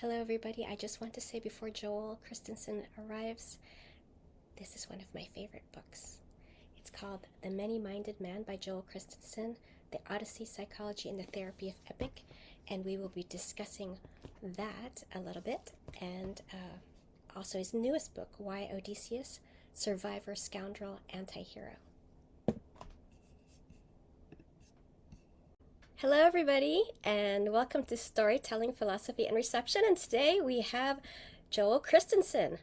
Hello, everybody. I just want to say before Joel Christensen arrives, this is one of my favorite books. It's called The Many-Minded Man by Joel Christensen, The Odyssey, Psychology, and the Therapy of Epic. And we will be discussing that a little bit. And also his newest book, Why Odysseus, Survivor, Scoundrel, Antihero. Hello, everybody, and welcome to Storytelling, Philosophy, and Reception. And today we have Joel Christensen.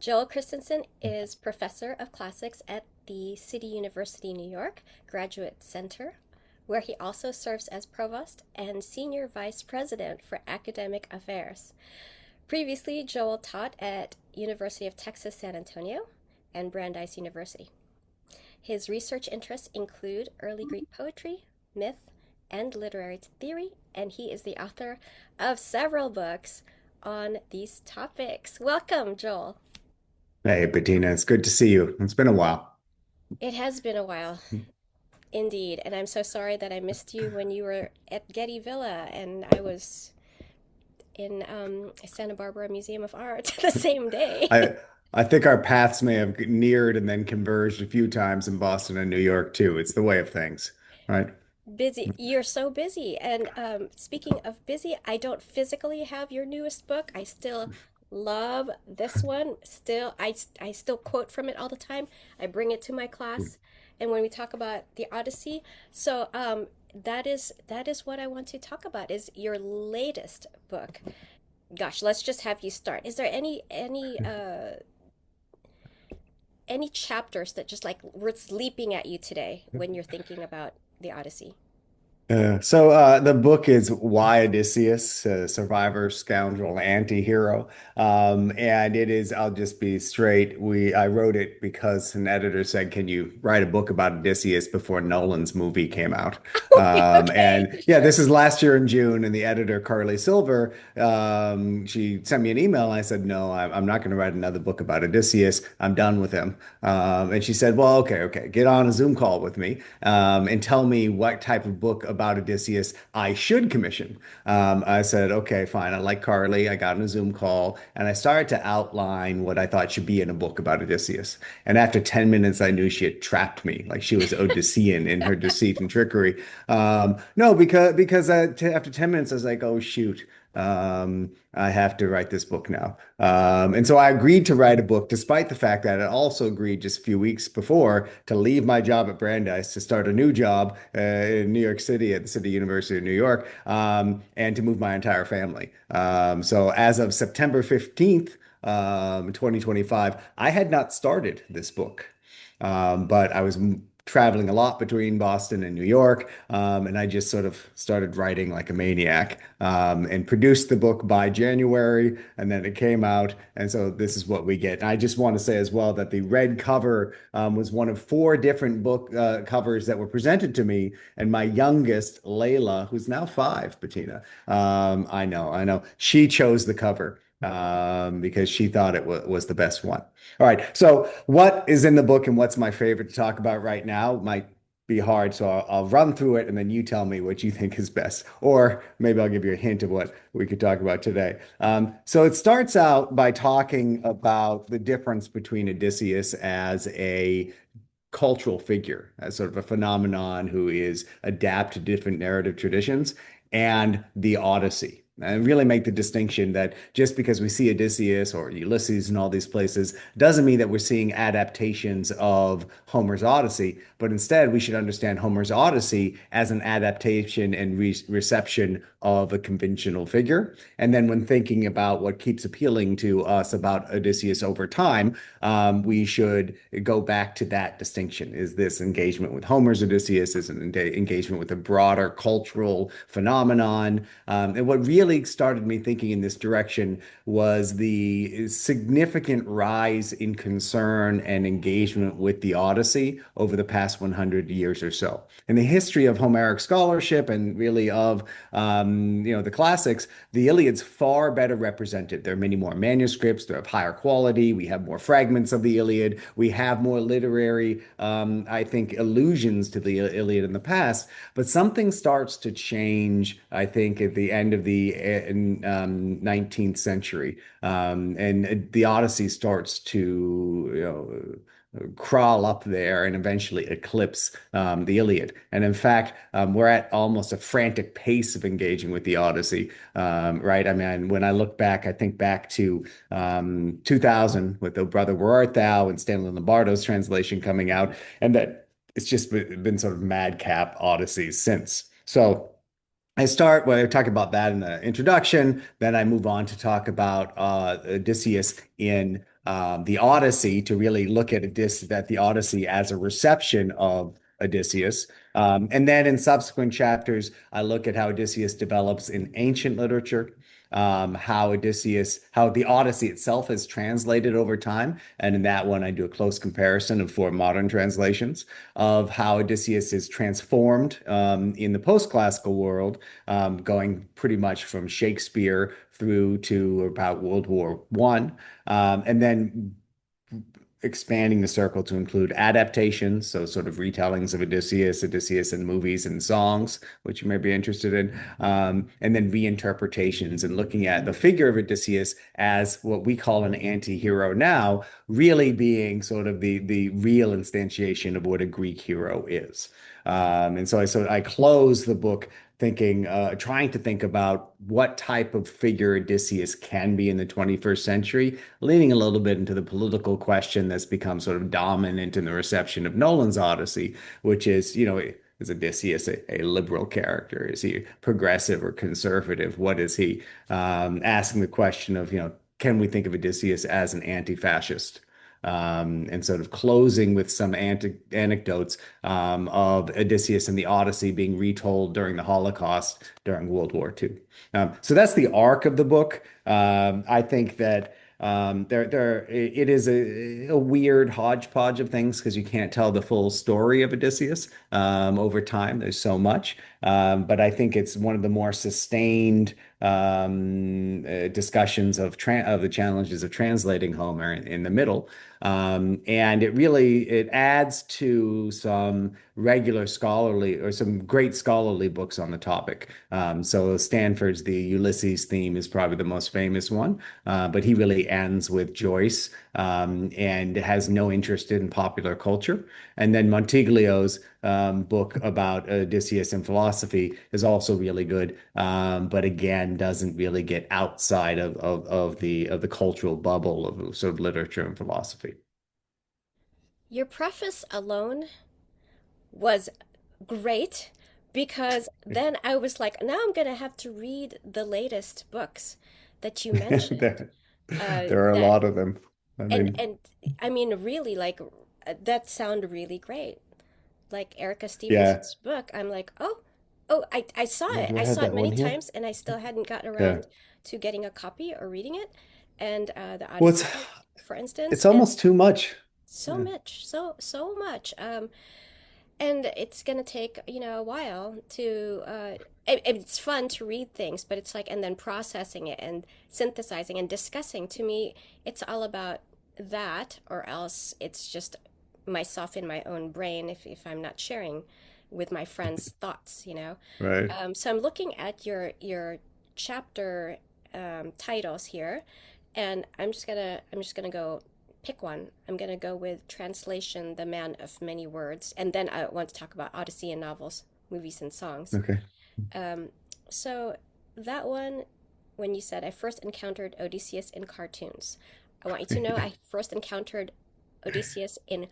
Joel Christensen is professor of classics at the City University, New York Graduate Center, where he also serves as provost and senior vice president for academic affairs. Previously, Joel taught at University of Texas, San Antonio, and Brandeis University. His research interests include early Greek poetry, myth, and literary theory, and he is the author of several books on these topics. Welcome, Joel. Hey, Bettina, it's good to see you. It's been a while. It has been a while, indeed, and I'm so sorry that I missed you when you were at Getty Villa and I was in Santa Barbara Museum of Art the same day. I I think our paths may have neared and then converged a few times in Boston and New York too. It's the way of things, right? Busy. You're so busy. And speaking of busy, I don't physically have your newest book. I still love this one. I still quote from it all the time. I bring it to my class, and when we talk about the Odyssey, so that is what I want to talk about. Is your latest book? Gosh, let's just have you start. Is there any chapters that just like were leaping at you today when you're thinking about the Odyssey? The book is Why Odysseus, Survivor, Scoundrel, Anti-Hero. And it is, I'll just be straight. I wrote it because an editor said, "Can you write a book about Odysseus before Nolan's movie came out?" Okay, And yeah, sure. this is last year in June, and the editor, Carly Silver, she sent me an email and I said, "No, I'm not going to write another book about Odysseus. I'm done with him." And she said, "Well, okay, get on a Zoom call with me and tell me what type of book about Odysseus I should commission." I said, "Okay, fine. I like Carly." I got on a Zoom call and I started to outline what I thought should be in a book about Odysseus. And after 10 minutes, I knew she had trapped me, like she was Odyssean in her deceit and trickery. No, because after 10 minutes, I was like, "Oh, shoot. I have to write this book now." And so I agreed to write a book, despite the fact that I also agreed just a few weeks before to leave my job at Brandeis to start a new job in New York City at the City University of New York, and to move my entire family. So as of September 15th, 2025, I had not started this book. But I was traveling a lot between Boston and New York, and I just sort of started writing like a maniac, and produced the book by January, and then it came out, and so this is what we get. And I just want to say as well that the red cover was one of four different book covers that were presented to me, and my youngest, Layla, who's now 5, Bettina, I know, she chose the cover because she thought it was the best one. All right. So, what is in the book and what's my favorite to talk about right now might be hard. So, I'll run through it and then you tell me what you think is best. Or maybe I'll give you a hint of what we could talk about today. So, it starts out by talking about the difference between Odysseus as a cultural figure, as sort of a phenomenon who is adapt to different narrative traditions, and the Odyssey. And really make the distinction that just because we see Odysseus or Ulysses in all these places doesn't mean that we're seeing adaptations of Homer's Odyssey, but instead we should understand Homer's Odyssey as an adaptation and reception of a conventional figure. And then when thinking about what keeps appealing to us about Odysseus over time, we should go back to that distinction. Is this engagement with Homer's Odysseus? Is an engagement with a broader cultural phenomenon? And what really started me thinking in this direction was the significant rise in concern and engagement with the Odyssey over the past 100 years or so. In the history of Homeric scholarship and really of the classics, the Iliad's far better represented. There are many more manuscripts. They're of higher quality. We have more fragments of the Iliad. We have more literary, I think, allusions to the Iliad in the past. But something starts to change, I think, at the end of the 19th century. And the Odyssey starts to, crawl up there and eventually eclipse the Iliad. And in fact, we're at almost a frantic pace of engaging with the Odyssey, right? I mean, when I look back, I think back to 2000 with "O Brother, Where Art Thou" and Stanley Lombardo's translation coming out, and that it's just been sort of madcap Odysseys since. So I start, well, I talk about that in the introduction. Then I move on to talk about Odysseus in the Odyssey to really look at the Odyssey as a reception of Odysseus. And then in subsequent chapters, I look at how Odysseus develops in ancient literature, how the Odyssey itself is translated over time. And in that one, I do a close comparison of four modern translations of how Odysseus is transformed in the post-classical world, going pretty much from Shakespeare through to about World War One, and then expanding the circle to include adaptations, so sort of retellings of Odysseus in movies and songs, which you may be interested in, and then reinterpretations and looking at the figure of Odysseus as what we call an anti-hero now, really being sort of the real instantiation of what a Greek hero is. And so I close the book thinking, trying to think about what type of figure Odysseus can be in the 21st century, leaning a little bit into the political question that's become sort of dominant in the reception of Nolan's Odyssey, which is, is Odysseus a liberal character? Is he progressive or conservative? What is he? Asking the question of, can we think of Odysseus as an anti-fascist? And sort of closing with some anecdotes of Odysseus and the Odyssey being retold during the Holocaust during World War II. So that's the arc of the book. I think that it is a weird hodgepodge of things because you can't tell the full story of Odysseus over time. There's so much. But I think it's one of the more sustained discussions of the challenges of translating Homer in the middle. And it adds to some regular scholarly or some great scholarly books on the topic. So Stanford's The Ulysses theme is probably the most famous one, but he really ends with Joyce and has no interest in popular culture. And then Montiglio's book about Odysseus and philosophy is also really good, but again doesn't really get outside of the cultural bubble of sort of literature and philosophy. Your preface alone was great because then I was like, now I'm gonna have to read the latest books that you mentioned. There, there are a That lot of them. I mean, and I mean, really, like that sound really great. Like Erica yeah, Stevenson's book, I'm like, I saw yeah. it. Do I I have saw it that one many here? times, and I still hadn't gotten Yeah. around to getting a copy or reading it. And the Well, Odyssey book, for instance, it's and almost too much. so Yeah. much, so much. And it's gonna take, a while to it's fun to read things, but it's like and then processing it and synthesizing and discussing. To me, it's all about that, or else it's just myself in my own brain if I'm not sharing with my friends' thoughts. Right. So I'm looking at your chapter titles here, and I'm just gonna go pick one. I'm gonna go with translation, The Man of Many Words, and then I want to talk about Odyssey and novels, movies, and songs. Okay. Um, so that one, when you said I first encountered Odysseus in cartoons, I want you to know I first encountered Odysseus in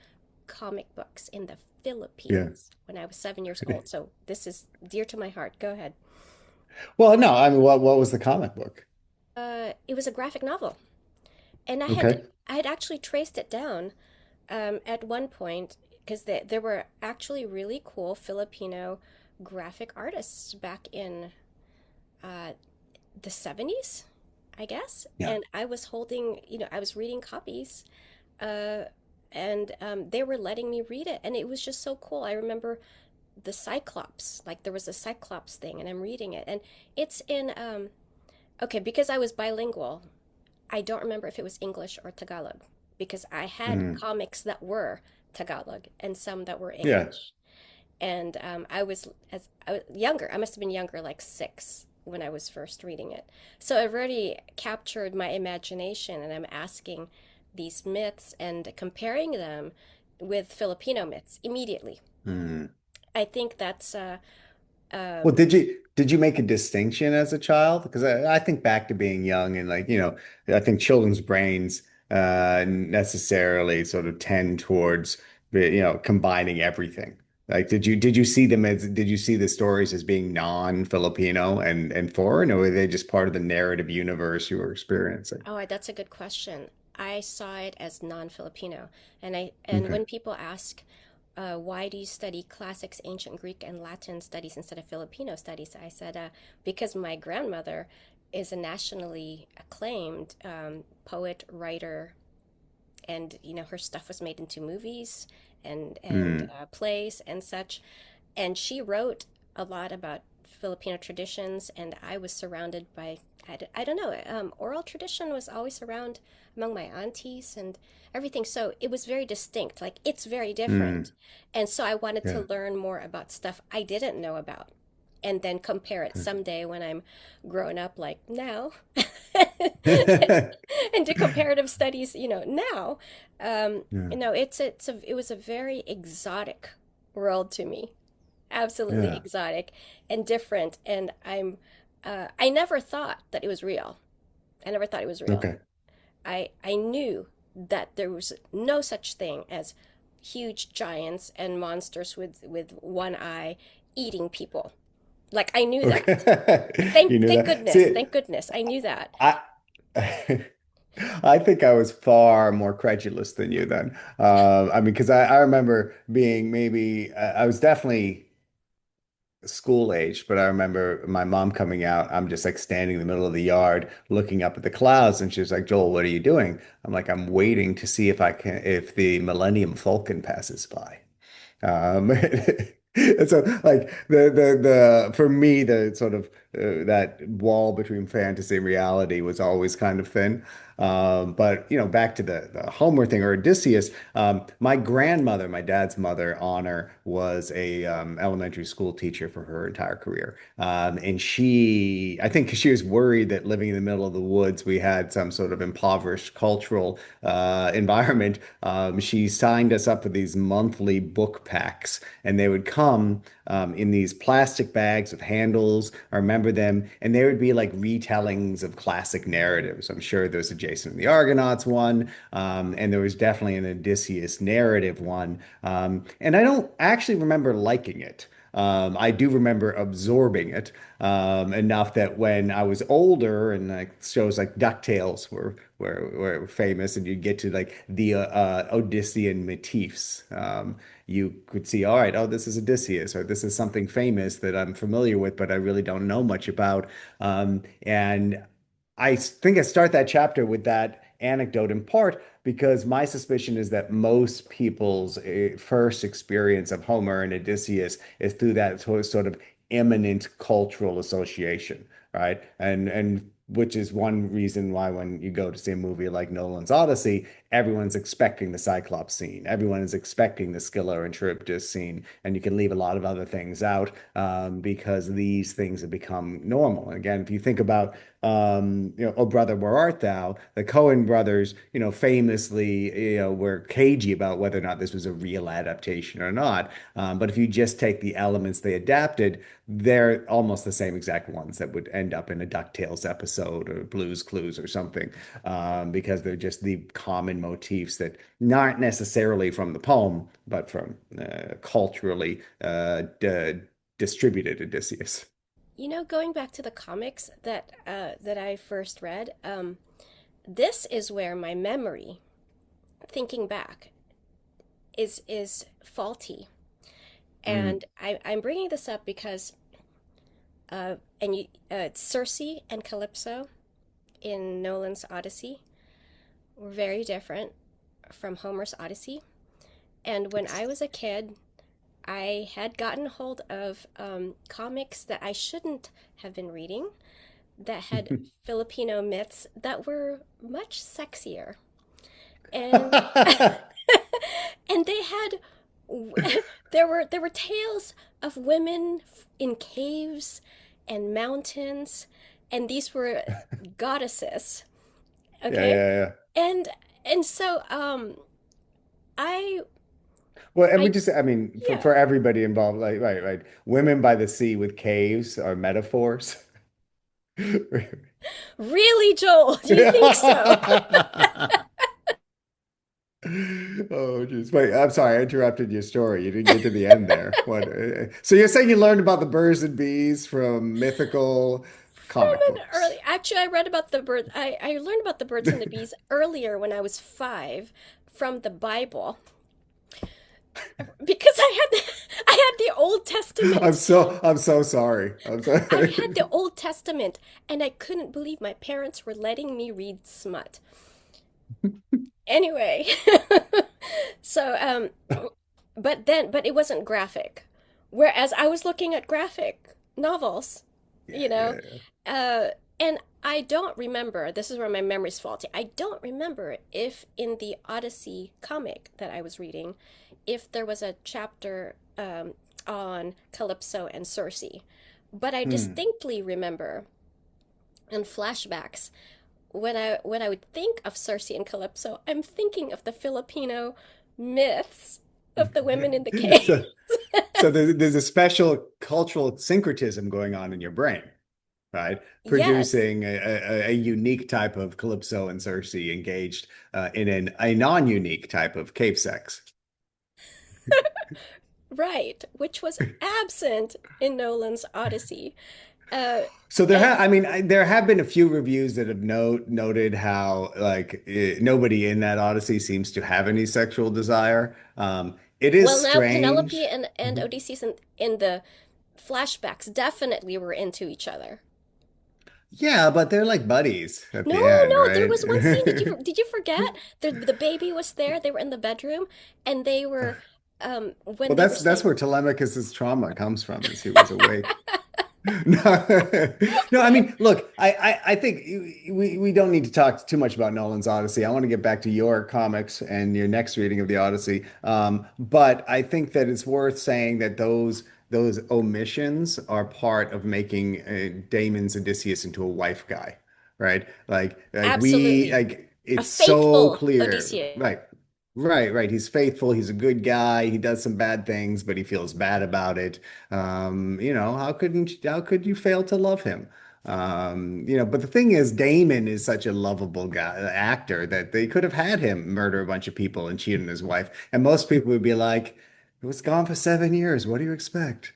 comic books in the Yeah. Philippines when I was 7 years old. So this is dear to my heart. Go ahead. Well, no, I mean, what was the comic book? It was a graphic novel, and I had Okay. I had actually traced it down at one point because there were actually really cool Filipino graphic artists back in uh, the 70s, I guess. Yeah. And I was I was reading copies, uh, and they were letting me read it, and it was just so cool. I remember the Cyclops, like there was a Cyclops thing, and I'm reading it, and it's in okay, because I was bilingual. I don't remember if it was English or Tagalog because I had Mm. comics that were Tagalog and some that were Yeah. English. And I was younger. I must have been younger, like 6. when I was first reading it. So it really captured my imagination, and I'm asking these myths and comparing them with Filipino myths immediately. Hmm. I think that's Well, um, did you make a distinction as a child? Because I think back to being young and like, I think children's brains necessarily sort of tend towards combining everything. Like did you see them as did you see the stories as being non-Filipino and foreign, or were they just part of the narrative universe you were experiencing? oh, that's a good question. I saw it as non-Filipino, and Okay. when people ask, why do you study classics, ancient Greek and Latin studies instead of Filipino studies? I said, because my grandmother is a nationally acclaimed poet, writer, and her stuff was made into movies and Hmm. plays and such. And she wrote a lot about Filipino traditions, and I was surrounded by I don't know, oral tradition was always around among my aunties and everything. So it was very distinct, like it's very different. Hmm. And so I wanted to Yeah. learn more about stuff I didn't know about, and then compare it someday when I'm grown up, like now, and do comparative studies, now. Yeah. It was a very exotic world to me, absolutely Yeah. exotic and different. And I never thought that it was real. I never thought it was real. Okay. I knew that there was no such thing as huge giants and monsters with one eye eating people. Like I knew that. Okay. You knew Thank that. goodness. See, Thank goodness. I knew that. I I think I was far more credulous than you then. I mean, because I remember being maybe I was definitely school age, but I remember my mom coming out. I'm just like standing in the middle of the yard looking up at the clouds, and she was like, "Joel, what are you doing?" I'm like, "I'm waiting to see if the Millennium Falcon passes by." And so like the for me the sort of that wall between fantasy and reality was always kind of thin. But back to the Homer thing or Odysseus. My grandmother, my dad's mother, Honor, was a elementary school teacher for her entire career. And I think 'cause she was worried that living in the middle of the woods, we had some sort of impoverished cultural environment. She signed us up for these monthly book packs, and they would come in these plastic bags with handles. I remember them, and they would be like retellings of classic narratives. I'm sure there's a Jason and the Argonauts one, and there was definitely an Odysseus narrative one. And I don't actually remember liking it. I do remember absorbing it enough that when I was older and like shows like DuckTales were famous and you get to like the Odyssean motifs, you could see, all right, oh, this is Odysseus, or this is something famous that I'm familiar with, but I really don't know much about. And I think I start that chapter with that anecdote in part because my suspicion is that most people's first experience of Homer and Odysseus is through that sort of imminent cultural association, right? And which is one reason why when you go to see a movie like Nolan's Odyssey, everyone's expecting the Cyclops scene. Everyone is expecting the Scylla and Charybdis scene, and you can leave a lot of other things out because these things have become normal. And again, if you think about "Oh Brother, Where Art Thou?" The Coen brothers, famously, were cagey about whether or not this was a real adaptation or not. But if you just take the elements they adapted, they're almost the same exact ones that would end up in a DuckTales episode or Blue's Clues or something, because they're just the common motifs that not necessarily from the poem, but from culturally distributed Odysseus. Going back to the comics that I first read, this is where my memory, thinking back, is faulty. Mm. And I'm bringing this up because Circe and Calypso in Nolan's Odyssey were very different from Homer's Odyssey. And when I Yes. was a kid, I had gotten hold of comics that I shouldn't have been reading that had Filipino myths that were much sexier. And and they had there were tales of women in caves and mountains, and these were goddesses. Yeah, Okay, yeah, yeah. and so I Well, and we I just, I mean, yeah, for everybody involved, like, right, right. Women by the sea with caves are metaphors. really, Joel, do you think so? Oh, geez. Wait, I'm sorry, I interrupted your story. You didn't get to the end there. What? So you're saying you learned about the birds and bees from mythical From comic an early, books? actually, I read about the bird. I learned about the birds and the bees earlier when I was 5 from the Bible because I had the Old Testament. I'm so sorry. I'm I had sorry. the Old Testament, and I couldn't believe my parents were letting me read smut. Anyway, so but it wasn't graphic. Whereas I was looking at graphic novels, Yeah, you know, yeah, uh, and I don't remember. This is where my memory's faulty. I don't remember if in the Odyssey comic that I was reading, if there was a chapter on Calypso and Circe. But I yeah. distinctly remember in flashbacks when I would think of Circe and Calypso, I'm thinking of the Filipino myths of the women in the cave. So, there's a special cultural syncretism going on in your brain, right? Yes, Producing a unique type of Calypso and Circe engaged in a non-unique type of cave sex. right, which was absent in Nolan's Odyssey. Uh, So and I mean, there have been a few reviews that have noted how like nobody in that Odyssey seems to have any sexual desire. It is well, now Penelope strange. and Odysseus in the flashbacks definitely were into each other. Yeah, but they're like buddies at No, the end, no, there was one scene. right? Did you forget? The baby was there. They were in the bedroom, and they were when Well, they were that's saying where Telemachus's trauma comes from, is he was awake. No, no. I mean, look, I think we don't need to talk too much about Nolan's Odyssey. I want to get back to your comics and your next reading of the Odyssey. But I think that it's worth saying that those omissions are part of making Damon's Odysseus into a wife guy, right? absolutely a it's so faithful clear, Odysseus. right? Right, right. He's faithful. He's a good guy. He does some bad things, but he feels bad about it. How could you fail to love him? But the thing is, Damon is such a lovable guy, actor that they could have had him murder a bunch of people and cheat on his wife. And most people would be like, it was gone for 7 years. What do you expect?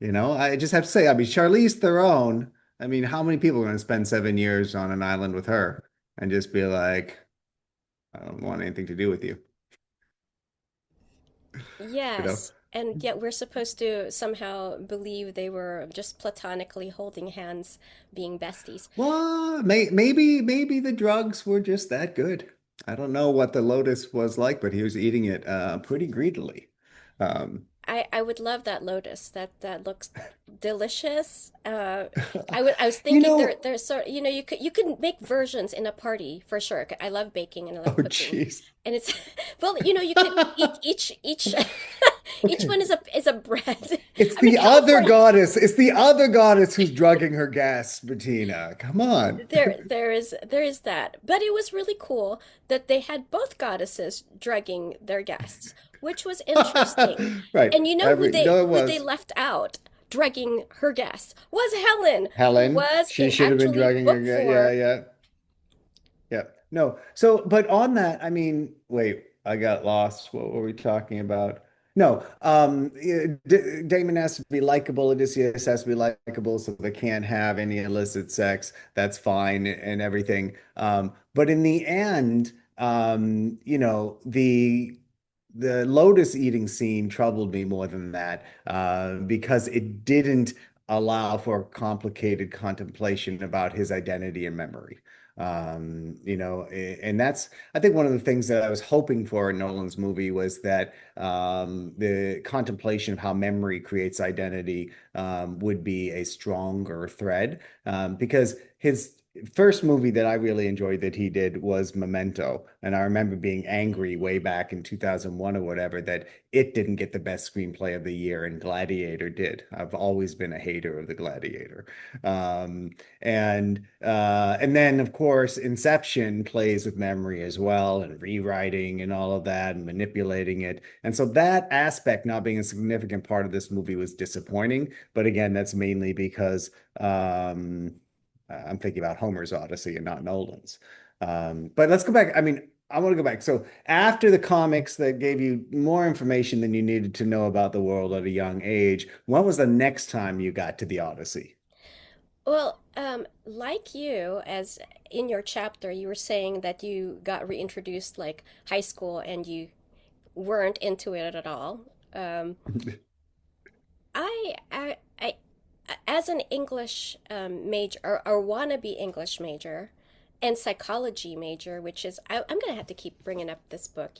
I just have to say, I mean, Charlize Theron, I mean, how many people are going to spend 7 years on an island with her and just be like, I don't want anything to do with you, you know? Yes, and yet we're supposed to somehow believe they were just platonically holding hands, being besties. Well, maybe the drugs were just that good. I don't know what the Lotus was like, but he was eating it pretty greedily. Um, I would love that lotus. That looks delicious. I was you thinking know, there's sort you could make versions in a party for sure. I love baking and I oh love cooking, jeez. and it's well you could eat each each Okay. one is a bread. It's I'm in the other California. goddess. It's the other goddess who's drugging her guests, Bettina. Come on. There is that, but it was really cool that they had both goddesses drugging their guests, which was interesting. Right. And you know No, it who they was left out drugging her guests was Helen, who Helen. was She in should have been actually drugging her. book Yeah, four. yeah. Yeah. No. So, but on that, I mean, wait, I got lost. What were we talking about? No. D Damon has to be likable. Odysseus has to be likable, so they can't have any illicit sex. That's fine and everything. But in the end, the lotus eating scene troubled me more than that, because it didn't allow for complicated contemplation about his identity and memory. And that's, I think, one of the things that I was hoping for in Nolan's movie was that the contemplation of how memory creates identity would be a stronger thread, because first movie that I really enjoyed that he did was Memento. And I remember being angry way back in 2001 or whatever that it didn't get the best screenplay of the year and Gladiator did. I've always been a hater of the Gladiator. And then of course Inception plays with memory as well and rewriting and all of that and manipulating it. And so that aspect not being a significant part of this movie was disappointing. But again, that's mainly because I'm thinking about Homer's Odyssey and not Nolan's. But let's go back. I mean, I want to go back. So after the comics that gave you more information than you needed to know about the world at a young age, when was the next time you got to the Odyssey? Well, like you, as in your chapter, you were saying that you got reintroduced like high school and you weren't into it at all. Um, I, as an English major or wannabe English major and psychology major, which is, I'm gonna have to keep bringing up this book,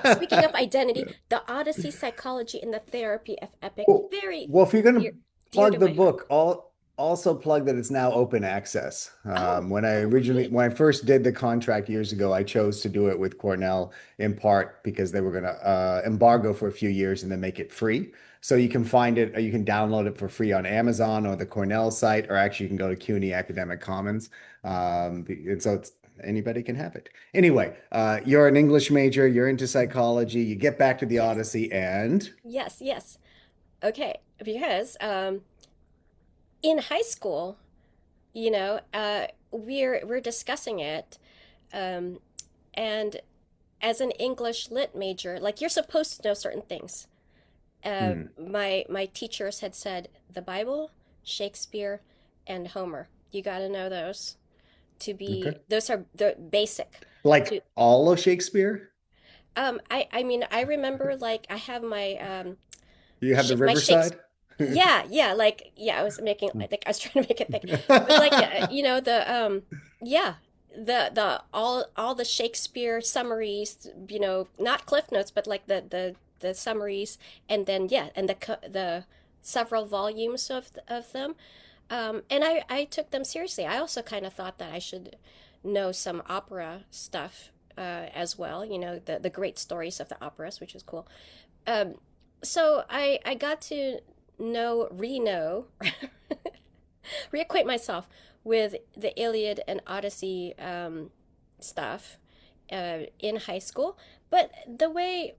speaking of identity, The Odyssey, Psychology, and the Therapy of Epic, Well, very well, if you're going dear, to dear to plug the my heart. book, also plug that it's now open access. Oh, oh, When great. I first did the contract years ago, I chose to do it with Cornell in part because they were going to embargo for a few years and then make it free. So you can find it, you can download it for free on Amazon or the Cornell site, or actually you can go to CUNY Academic Commons. And so anybody can have it. Anyway, you're an English major, you're into psychology, you get back to the Yes, Odyssey, and yes, yes. Okay, because in high school, we're discussing it, um, and as an English lit major, like you're supposed to know certain things. hmm, My teachers had said the Bible, Shakespeare, and Homer. You got to know those to be. okay. Those are the basic. To Like all of Shakespeare? I mean I remember like I have my You have the My Shakespeare. Riverside? Yeah, like yeah, I was making like I was trying to make it thick, but like the yeah, the all the Shakespeare summaries, not Cliff Notes, but like the summaries, and then yeah, and the several volumes of them, and I took them seriously. I also kind of thought that I should know some opera stuff as well, the great stories of the operas, which is cool. Um, so I got to know, reacquaint myself with the Iliad and Odyssey stuff in high school. But the way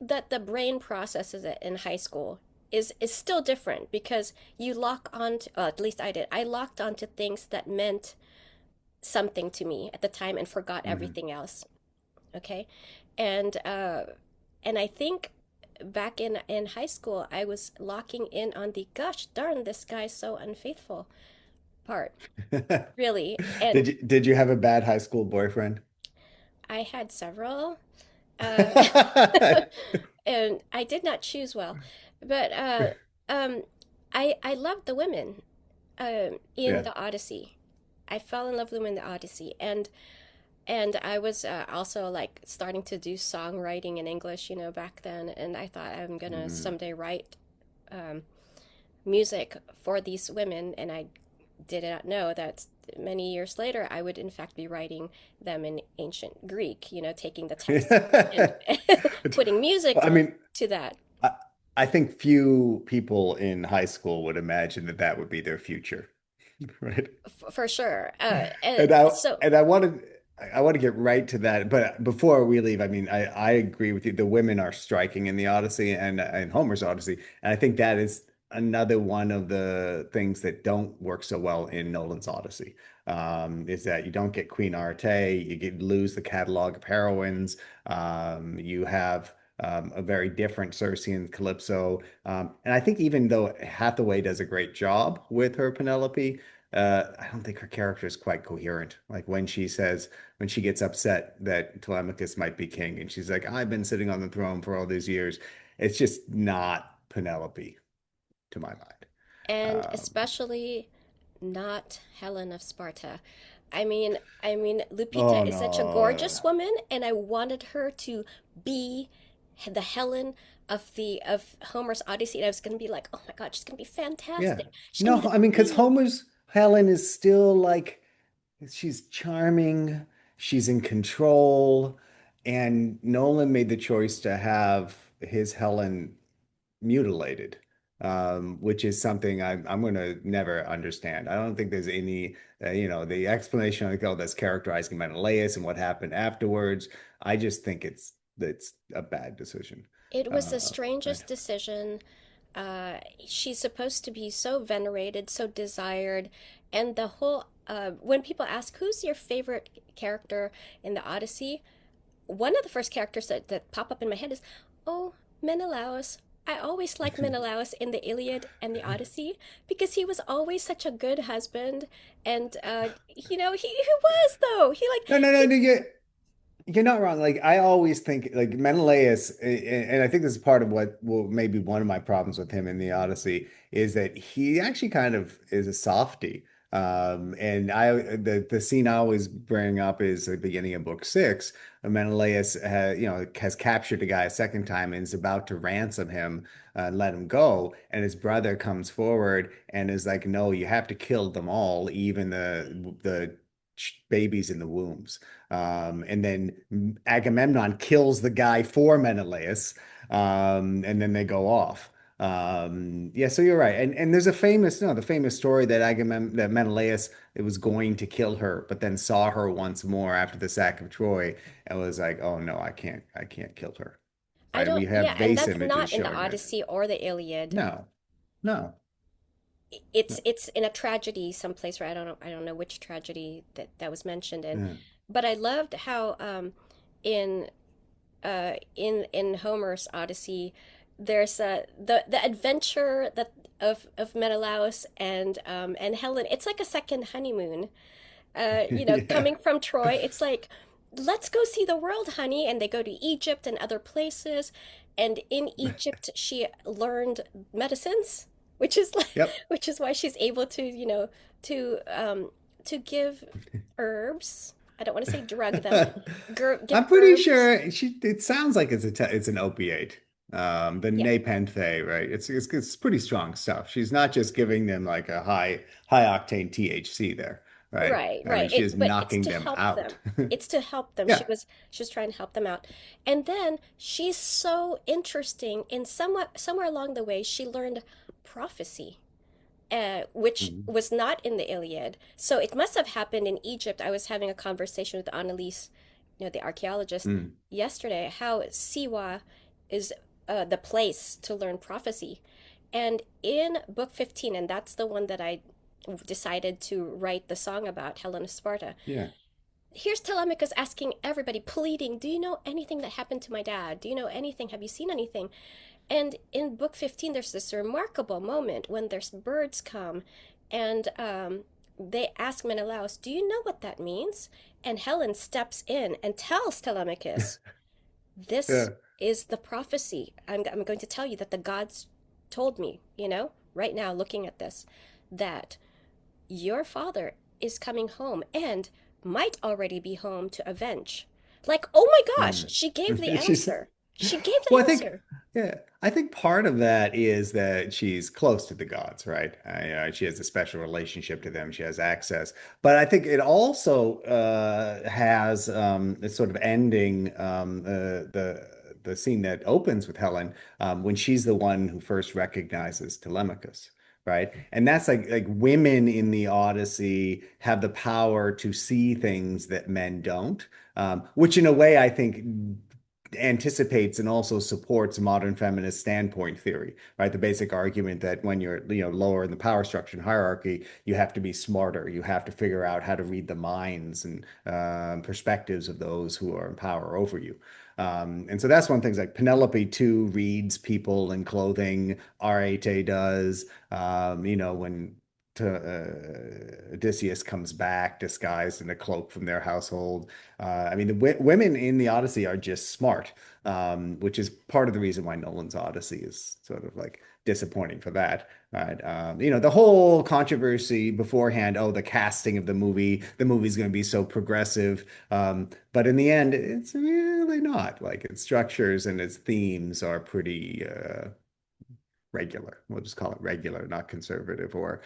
that the brain processes it in high school is still different because you lock on to, at least I did. I locked onto things that meant something to me at the time and forgot Mhm. everything else. Okay, and and I think back in high school, I was locking in on the gosh darn this guy's so unfaithful part, really. And Did you have a bad high school boyfriend? I had several, uh, and I did not choose well, but um, I loved the women in Yeah. the Odyssey. I fell in love with them in the Odyssey, and I was also like starting to do songwriting in English, back then, and I thought I'm gonna Mm. someday write um, music for these women, and I did not know that many years later I would in fact be writing them in ancient Greek, taking the text and putting I music mean, to that. I, I think few people in high school would imagine that that would be their future, right? For sure. And I So and I want to get right to that. But before we leave, I mean, I agree with you. The women are striking in the Odyssey and Homer's Odyssey, and I think that is another one of the things that don't work so well in Nolan's Odyssey. Is that you don't get Queen Arete, lose the catalog of heroines. You have a very different Circe and Calypso, and I think even though Hathaway does a great job with her Penelope. I don't think her character is quite coherent. Like when she gets upset that Telemachus might be king, and she's like, I've been sitting on the throne for all these years. It's just not Penelope to my mind. and Um, especially not Helen of Sparta. I mean, Lupita oh is such a no. gorgeous woman, and I wanted her to be the Helen of Homer's Odyssey. And I was gonna be like, oh my God, she's gonna be Yeah. fantastic. She's gonna No, be the I mean, because queen. Homer's Helen is still like she's charming, she's in control, and Nolan made the choice to have his Helen mutilated, which is something I'm going to never understand. I don't think there's any, the explanation like, oh, that's characterizing Menelaus and what happened afterwards. I just think it's a bad decision. It was the Right. strangest decision. She's supposed to be so venerated, so desired, and the whole when people ask who's your favorite character in the Odyssey, one of the first characters that pop up in my head is, oh, Menelaus. I always liked Menelaus in the Iliad and the Odyssey because he was always such a good husband, and he was though. He like No, no, no, he no. You're not wrong. Like I always think like Menelaus, and I think this is part of what will maybe one of my problems with him in the Odyssey is that he actually kind of is a softie. And the scene I always bring up is the beginning of book six. Menelaus has captured a guy a second time and is about to ransom him and let him go. And his brother comes forward and is like, "No, you have to kill them all, even the babies in the wombs." And then Agamemnon kills the guy for Menelaus, and then they go off. Yeah, so you're right. And there's a famous, no, the famous story that that Menelaus it was going to kill her, but then saw her once more after the sack of Troy and was like, "Oh no, I can't kill her." I Right? We don't yeah, have and base that's images not in the showing it. Odyssey or the Iliad. No, no, no. It's in a tragedy someplace where I don't know which tragedy that was mentioned in, Yeah. but I loved how in in Homer's Odyssey there's the adventure that of Menelaus and Helen. It's like a second honeymoon. Yeah. Coming from Troy, it's like, let's go see the world, honey. And they go to Egypt and other places. And in Egypt, she learned medicines, which is like, Yep. which is why she's able to, to to give herbs. I don't want to say drug them. Give I'm pretty herbs. sure it sounds like it's an opiate. The Yeah, Nepenthe, right? It's pretty strong stuff. She's not just giving them like a high octane THC there, right? right, I mean, right. she is But it's knocking to them help out. them. It's to help them. Yeah. She was trying to help them out. And then she's so interesting in somewhere along the way she learned prophecy, which Mhm. was not in the Iliad. So it must have happened in Egypt. I was having a conversation with Annalise, the archaeologist, Mm. yesterday, how Siwa is the place to learn prophecy. And in book 15, and that's the one that I decided to write the song about, Helen of Sparta. Yeah. Here's Telemachus asking everybody, pleading, do you know anything that happened to my dad? Do you know anything? Have you seen anything? And in book 15, there's this remarkable moment when there's birds come and they ask Menelaus, do you know what that means? And Helen steps in and tells Telemachus, this Yeah. is the prophecy. I'm going to tell you that the gods told me, right now looking at this, that your father is coming home and might already be home to avenge. Like, oh my gosh, Mm. she gave the She's answer. She gave the well, answer. I think part of that is that she's close to the gods, right? She has a special relationship to them. She has access, but I think it also has this sort of ending, the scene that opens with Helen when she's the one who first recognizes Telemachus. Right. And that's like women in the Odyssey have the power to see things that men don't, which in a way I think anticipates and also supports modern feminist standpoint theory, right? The basic argument that when you're, lower in the power structure and hierarchy, you have to be smarter. You have to figure out how to read the minds and perspectives of those who are in power over you. And so that's one thing. Like Penelope too reads people in clothing. Arete does. When Odysseus comes back disguised in a cloak from their household. I mean, the women in the Odyssey are just smart, which is part of the reason why Nolan's Odyssey is sort of like disappointing for that. Right? The whole controversy beforehand, oh, the casting of the movie's going to be so progressive. But in the end, it's really not. Like its structures and its themes are pretty regular. We'll just call it regular, not conservative or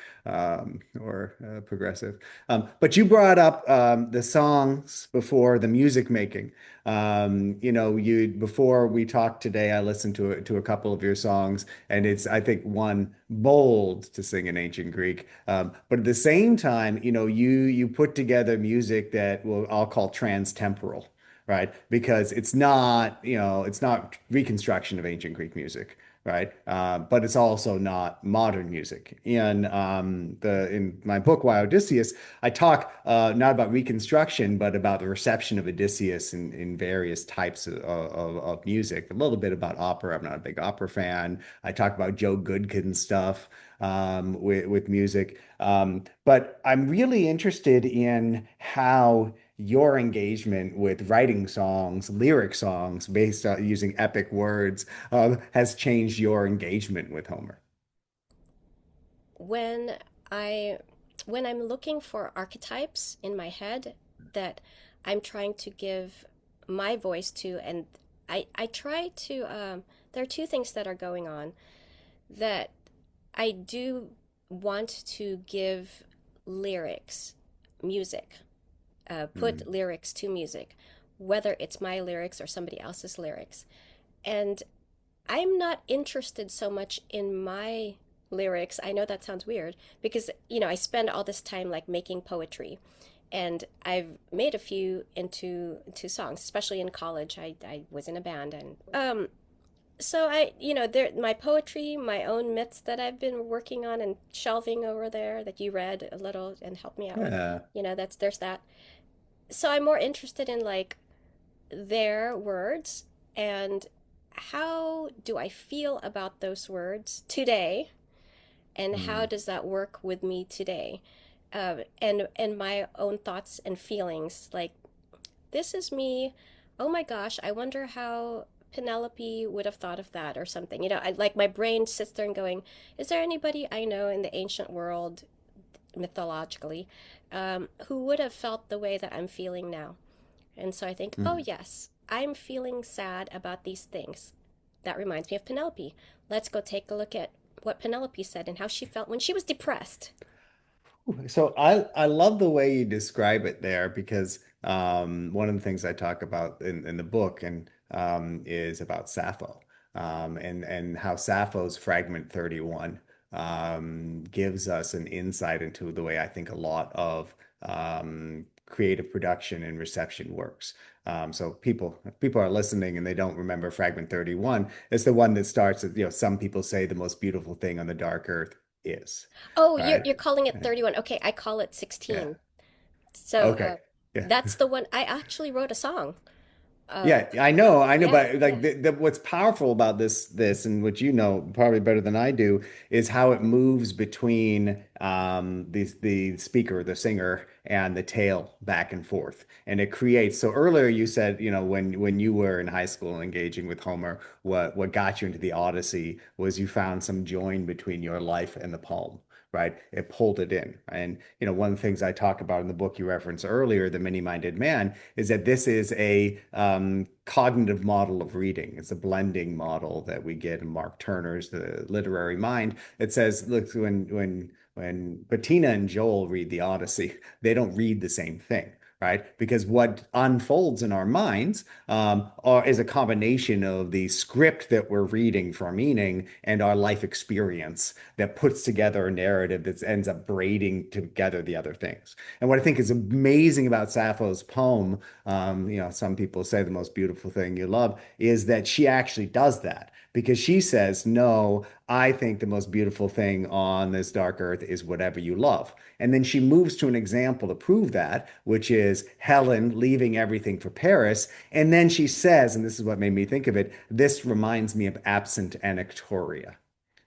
progressive. But you brought up the songs before the music making. You before we talked today, I listened to a couple of your songs, and it's I think one bold to sing in ancient Greek. But at the same time, you put together music that I'll call trans-temporal, right? Because it's not reconstruction of ancient Greek music, right? But it's also not modern music. In my book, Why Odysseus, I talk not about reconstruction, but about the reception of Odysseus in various types of music. A little bit about opera. I'm not a big opera fan. I talk about Joe Goodkin stuff with music. But I'm really interested in how your engagement with writing songs, lyric songs based on using epic words, has changed your engagement with Homer. When I when I'm looking for archetypes in my head that I'm trying to give my voice to, and I try to there are two things that are going on that I do want to give lyrics, music, put Mm, lyrics to music, whether it's my lyrics or somebody else's lyrics. And I'm not interested so much in my lyrics. I know that sounds weird because, I spend all this time like making poetry, and I've made a few into songs, especially in college. I was in a band, and so there my poetry, my own myths that I've been working on and shelving over there that you read a little and helped me out with. yeah. There's that. So I'm more interested in like their words and how do I feel about those words today, and how Mm. does that work with me today, and my own thoughts and feelings. Like, this is me. Oh my gosh, I wonder how Penelope would have thought of that or something. I like my brain sits there and going, is there anybody I know in the ancient world, mythologically, who would have felt the way that I'm feeling now? And so I think, oh, Mm. yes, I'm feeling sad about these things. That reminds me of Penelope. Let's go take a look at what Penelope said and how she felt when she was depressed. So I love the way you describe it there because one of the things I talk about in the book and is about Sappho, and how Sappho's Fragment 31 gives us an insight into the way I think a lot of creative production and reception works. So if people are listening and they don't remember Fragment 31, it's the one that starts at, some people say the most beautiful thing on the dark earth is, Oh, you're right? you're calling it 31. Okay, I call it Yeah. 16. So Okay. Yeah. that's the one I actually wrote a song. Uh, Yeah, I know, yeah, but yeah. like what's powerful about this, and what you know probably better than I do, is how it moves between the speaker, the singer, and the tale back and forth, and it creates. So earlier you said, when you were in high school engaging with Homer, what got you into the Odyssey was you found some join between your life and the poem. Right? It pulled it in. And, one of the things I talk about in the book you referenced earlier, The Many-Minded Man, is that this is a cognitive model of reading. It's a blending model that we get in Mark Turner's The Literary Mind. It says, look, when Bettina and Joel read the Odyssey, they don't read the same thing. Right? Because what unfolds in our minds is a combination of the script that we're reading for meaning and our life experience that puts together a narrative that ends up braiding together the other things. And what I think is amazing about Sappho's poem, some people say the most beautiful thing you love, is that she actually does that because she says, no, I think the most beautiful thing on this dark earth is whatever you love. And then she moves to an example to prove that, which is Helen leaving everything for Paris. And then she says, and this is what made me think of it, this reminds me of absent Anactoria,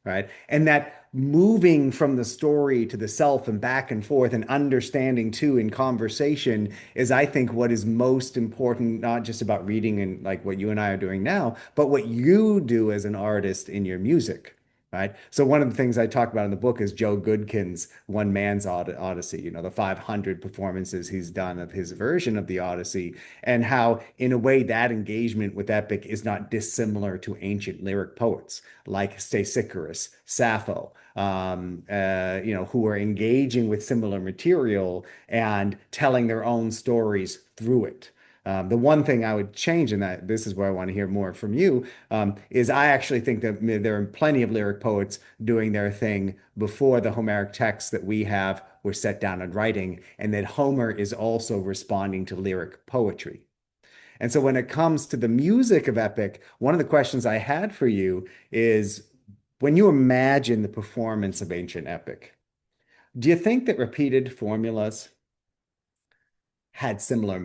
right? And that moving from the story to the self and back and forth and understanding too in conversation is, I think, what is most important, not just about reading and like what you and I are doing now, but what you do as an artist in your music. right? So one of the things I talk about in the book is Joe Goodkin's One Man's Odyssey, the 500 performances he's done of his version of the Odyssey, and how, in a way, that engagement with epic is not dissimilar to ancient lyric poets like Stesichorus, Sappho, who are engaging with similar material and telling their own stories through it. The one thing I would change in that, this is where I want to hear more from you, is I actually think that there are plenty of lyric poets doing their thing before the Homeric texts that we have were set down in writing, and that Homer is also responding to lyric poetry. And so when it comes to the music of epic, one of the questions I had for you is when you imagine the performance of ancient epic, do you think that repeated formulas had similar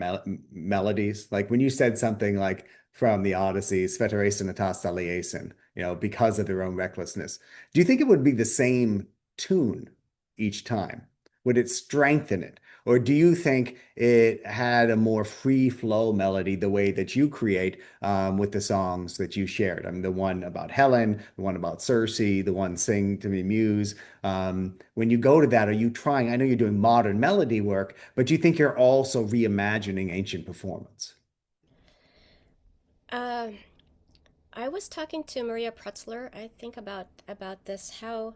melodies? Like when you said something like from the Odyssey, Sfeteresen Atastaliesin, because of their own recklessness, do you think it would be the same tune each time? Would it strengthen it? Or do you think it had a more free flow melody the way that you create with the songs that you shared? I mean, the one about Helen, the one about Circe, the one Sing to Me Muse. When you go to that, are you trying? I know you're doing modern melody work, but do you think you're also reimagining ancient performance? Uh, I was talking to Maria Pretzler, I think, about this, how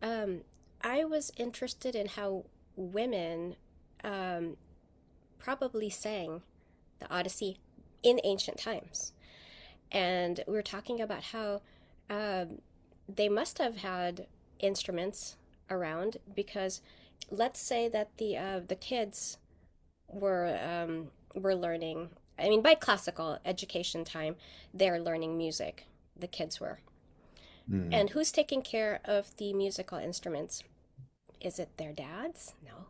um, I was interested in how women um, probably sang the Odyssey in ancient times. And we were talking about how um, they must have had instruments around because let's say that the kids were learning. I mean, by classical education time, they're learning music. The kids were, Hmm. and who's taking care of the musical instruments? Is it their dads? No.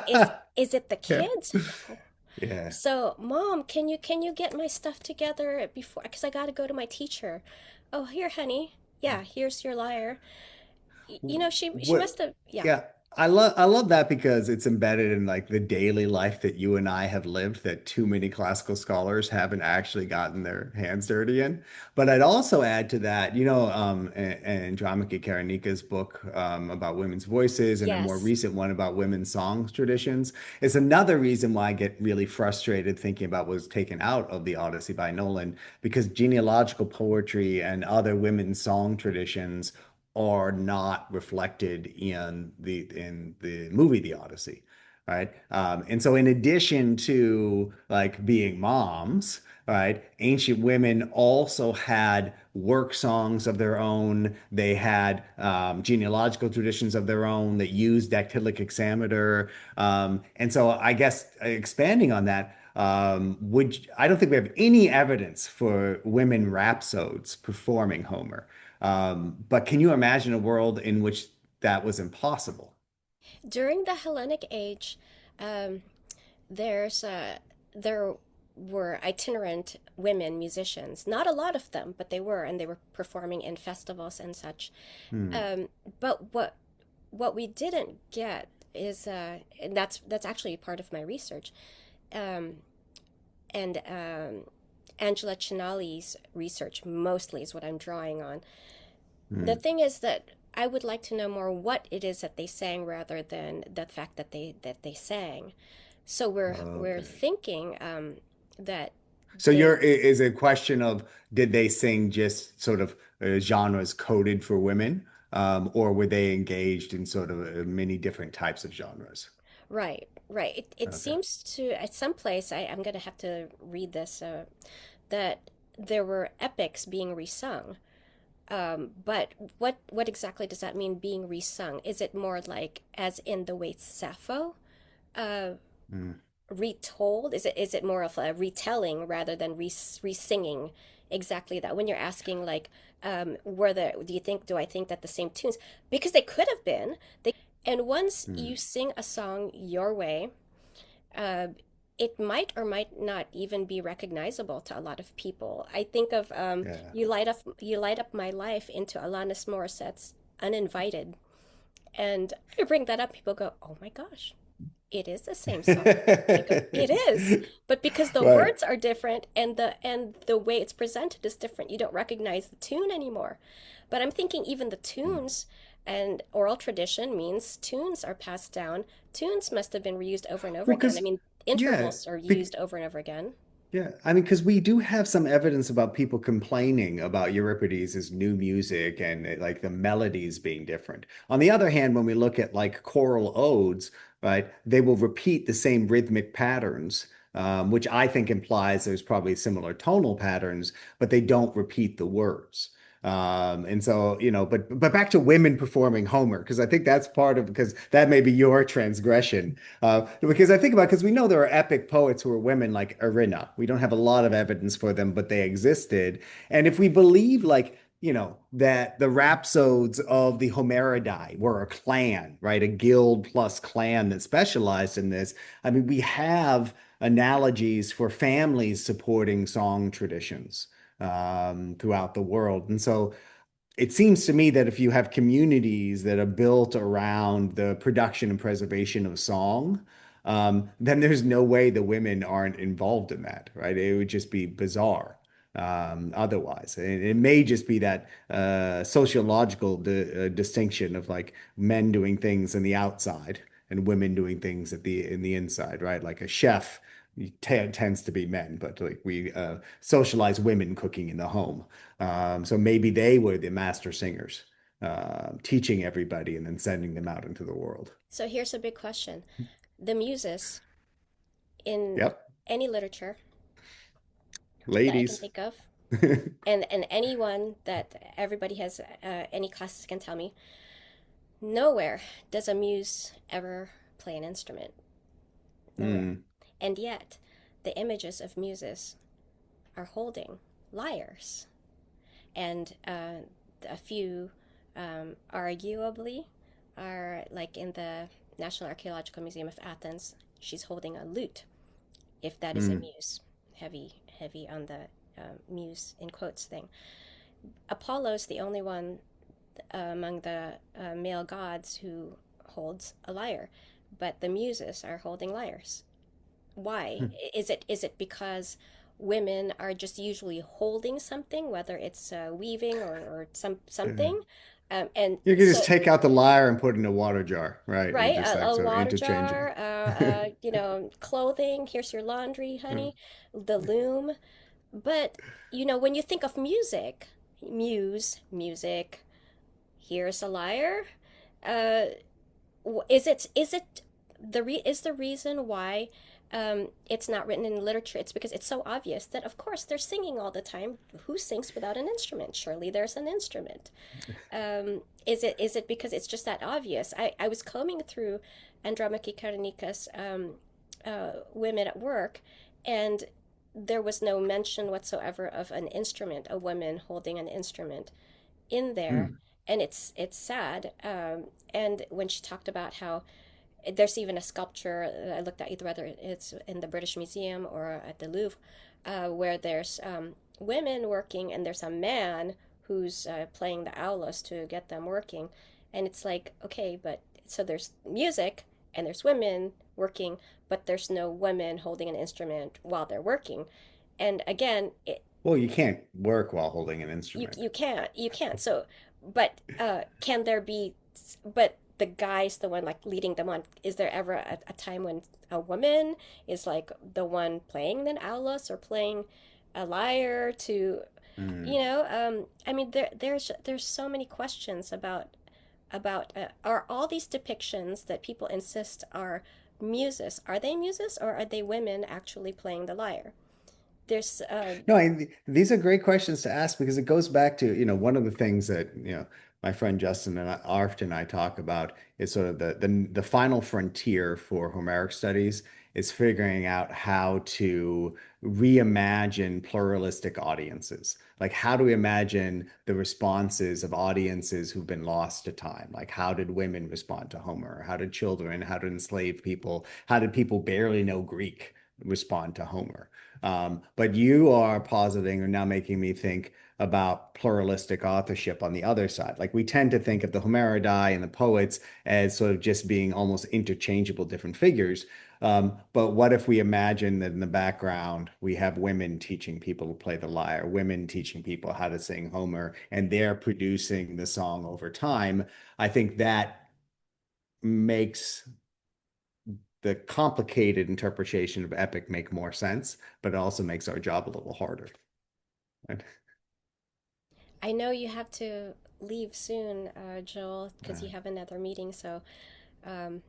Is is it the Yeah. kids? No. Yeah. So, mom, can you get my stuff together before? Because I got to go to my teacher. Oh, here, honey. Yeah, here's your lyre. She What, must have. Yeah. yeah, I love that because it's embedded in like the daily life that you and I have lived that too many classical scholars haven't actually gotten their hands dirty in. But I'd also add to that, Andromache Karanika's book about women's voices and a more Yes. recent one about women's songs traditions is another reason why I get really frustrated thinking about what was taken out of the Odyssey by Nolan because genealogical poetry and other women's song traditions are not reflected in the movie The Odyssey, right? And so in addition to like being moms, right, ancient women also had work songs of their own. They had genealogical traditions of their own that used dactylic hexameter. And so I guess expanding on that, I don't think we have any evidence for women rhapsodes performing Homer. But can you imagine a world in which that was impossible? During the Hellenic Age, um, there's there were itinerant women musicians. Not a lot of them, but they were, and they were performing in festivals and such. Hmm. Um, but what we didn't get is, and that's actually part of my research, um, and Angela Chinali's research mostly is what I'm drawing on. The Hmm. thing is that I would like to know more what it is that they sang rather than the fact that they sang. So we're Okay. thinking that So they is a question of did they sing just sort of genres coded for women, or were they engaged in sort of many different types of genres? right. It Okay. seems to at some place I'm gonna have to read this that there were epics being resung. But what exactly does that mean being resung? Is it more like as in the way Sappho uh, Hmm. retold? Is it more of a retelling rather than re-singing exactly that? When you're asking like, were the do I think that the same tunes? Because they could have been. And once Hmm. you sing a song your way, uh, it might or might not even be recognizable to a lot of people. I think of Yeah. you light up my life into Alanis Morissette's Uninvited, and I bring that up. People go, "Oh my gosh, it is the same song." I go, "It is," but because the Right. words are different and the way it's presented is different, you don't recognize the tune anymore. But I'm thinking even the tunes and oral tradition means tunes are passed down. Tunes must have been reused over and over Well, again. I because mean, yeah, intervals are used over and over again. yeah, I mean, because we do have some evidence about people complaining about Euripides' new music and like the melodies being different. On the other hand, when we look at like choral odes, right, they will repeat the same rhythmic patterns, which I think implies there's probably similar tonal patterns, but they don't repeat the words. And so, but back to women performing Homer, because I think that's part of because that may be your transgression because I think about because we know there are epic poets who are women like Irina. We don't have a lot of evidence for them, but they existed. And if we believe like that the rhapsodes of the Homeridae were a clan, right? A guild plus clan that specialized in this. I mean, we have analogies for families supporting song traditions throughout the world. And so it seems to me that if you have communities that are built around the production and preservation of song, then there's no way the women aren't involved in that, right? It would just be bizarre otherwise. It may just be that sociological distinction of like men doing things in the outside and women doing things at the in the inside, right? Like a chef tends to be men, but like we socialize women cooking in the home. So maybe they were the master singers, teaching everybody and then sending them out into the world. So here's a big question. The muses in Yep. any literature that I can Ladies. think of, and anyone that everybody has any classes can tell me, nowhere does a muse ever play an instrument. Nowhere. Mm, And yet, the images of muses are holding lyres. And a few, arguably, are like in the National Archaeological Museum of Athens. She's holding a lute, if that is a mm, muse. Heavy, heavy on the muse in quotes thing. Apollo's the only one among the male gods who holds a lyre, but the muses are holding lyres. Why? mm. Is it because women are just usually holding something, whether it's weaving or something, and You can so just take out the lyre and put it in a water jar, right? And right, just like a so water interchangeable. jar, clothing. Here's your laundry, honey. The loom. But when you think of music, music. Here's a lyre. Uh, is it is the reason why it's not written in literature? It's because it's so obvious that of course they're singing all the time. Who sings without an instrument? Surely there's an instrument. Is it because it's just that obvious? I was combing through Andromache Karanika's women at work, and there was no mention whatsoever of an instrument, a woman holding an instrument in there, Mm, and it's sad. And when she talked about how there's even a sculpture, I looked at either whether it's in the British Museum or at the Louvre, where there's women working and there's a man who's playing the aulos to get them working, and it's like okay, but so there's music and there's women working, but there's no women holding an instrument while they're working, and again, well, you can't work while holding an you instrument. can't. So, but can there be? But the guy's the one like leading them on. Is there ever a time when a woman is like the one playing the aulos or playing a lyre to, Mm. I mean, there's so many questions about are all these depictions that people insist are muses? Are they muses or are they women actually playing the lyre? There's No, these are great questions to ask because it goes back to, one of the things that, my friend Justin and Arft and I talk about is sort of the final frontier for Homeric studies is figuring out how to reimagine pluralistic audiences. Like, how do we imagine the responses of audiences who've been lost to time? Like, how did women respond to Homer? How did children, how did enslaved people, how did people barely know Greek respond to Homer? But you are positing or now making me think about pluralistic authorship on the other side. Like we tend to think of the Homeridae and the poets as sort of just being almost interchangeable different figures. But what if we imagine that in the background we have women teaching people to play the lyre, women teaching people how to sing Homer, and they're producing the song over time? I think that makes the complicated interpretation of epic make more sense, but it also makes our job a little harder. Right? I know you have to leave soon, Joel, because you Right. have another meeting. So um,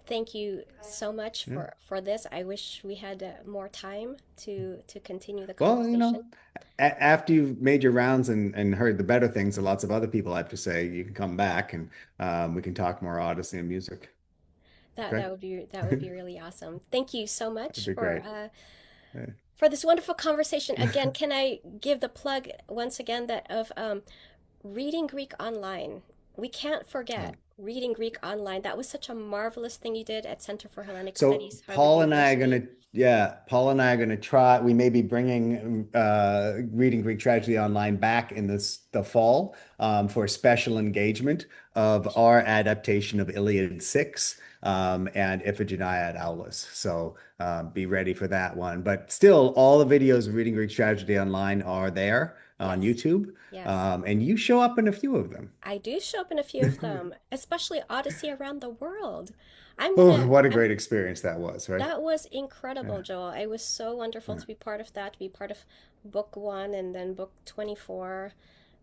thank you so much Yeah. for this. I wish we had more time to continue the Well, conversation. after you've made your rounds and heard the better things that lots of other people have to say, you can come back and we can talk more Odyssey and music. Okay? That would be really awesome. Thank you so That'd much be great. Yeah. for this wonderful conversation. Again, can I give the plug once again that of reading Greek online? We can't forget Oh. reading Greek online. That was such a marvelous thing you did at Center for Hellenic So Studies, Harvard University. Paul and I are gonna try. We may be bringing reading Greek tragedy online back in the fall for a special engagement of our adaptation of Iliad 6 and Iphigenia at Aulis. So be ready for that one. But still, all the videos of reading Greek tragedy online are there on Yes, YouTube, yes. and you show up in a few of them. I do show up in a few of them, especially Odyssey Around the World. I'm Oh, gonna, what a I'm great experience that was, right? That was incredible, Yeah. Joel. It was so wonderful Yeah. to be part of that, to be part of book one and then book 24.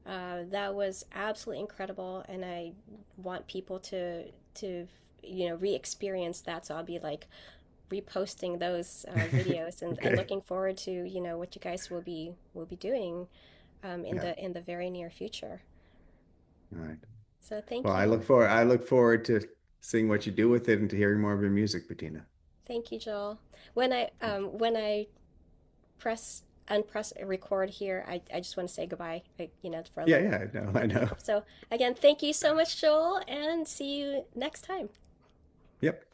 That was absolutely incredible, and I want people to re-experience that. So I'll be like reposting those videos and Okay. looking forward to what you guys will be doing Yeah. in the very near future. All right. So Well, thank you, I look forward to seeing what you do with it and to hearing more of your music, Bettina. thank you, Joel. When I press unpress record here, I just want to say goodbye, for a Yeah, little yeah, I know, for I know. people. So again, thank you so much, Joel, and see you next time. Yep.